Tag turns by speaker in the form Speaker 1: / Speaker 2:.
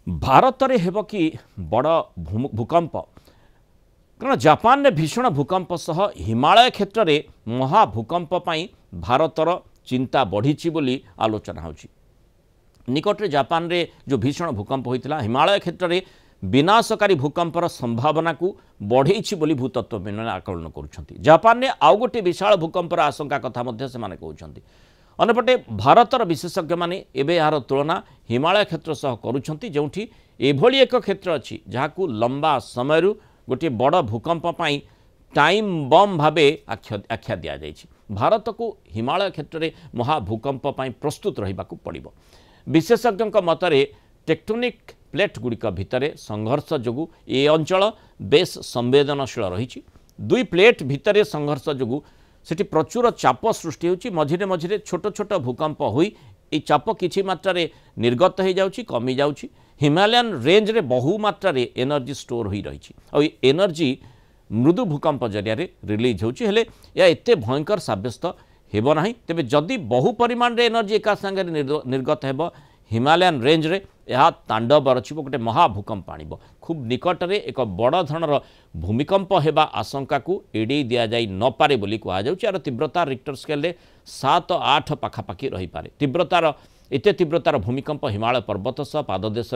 Speaker 1: भारत में हेब कि बड़ भूकंप कारण जापान में भीषण भूकंप सह हिमालय क्षेत्र में महाभूकंप भारतर चिंता बढ़ी बोली आलोचना हो निकट में जापान रे जो भीषण भूकंप होता हिमालय क्षेत्र में विनाशकारी भूकंपर संभावना को बढ़ई बोली भूतत्वविद मैंने आकलन कर जापान में आउ गोटे विशाल भूकंपर आशंका कथा कहते अंपटे भारतर विशेषज्ञ माने एबे यार तुलना हिमालय क्षेत्र सह करुछंती जोंठी एभली एक क्षेत्र अच्छी जहां लंबा समय गोटे बड़ भूकंप टाइम बम भावे आख्या दि जाए भारत को हिमालय क्षेत्र में महाभूकंप प्रस्तुत रहा पड़ो विशेषज्ञों मतरे टेक्टोनिक प्लेट गुड़िक भितर संघर्ष जो ये अंचल बेस संवेदनशील रही दुई प्लेट भितर संघर्ष जो सेठी प्रचुर चाप सृष्टि होची मझिरे मझिरे छोट छोट भूकंप हुई ये चाप किछि मात्रा रे निर्गत हो जाउची कमी जाउची हिमालयन रेंज रे बहु मात्रा रे एनर्जी स्टोर होई रही और एनर्जी मृदु भूकंप जरिया रिलीज होची हेले या एते भयंकर साब्यस्त हेबो नाही तेबे जदि बहु परिमाण रे एनर्जी एका संगे निर्गत हेबो हिमालयन रेंज रे यह तांडव रचिब गोटे महाभूकंप आनिब खूब निकट में एक बड़ धरणर भूमिकंप हेबा आशंका को एड़े दि जाई न पारे बोली कहुच्छे यार तीव्रता रिक्टर स्केल 7-8 पाखापाखि रही पारे तीव्रतार एते तीव्रतार भूमिकंप हिमालय पर्वत सह पाददेश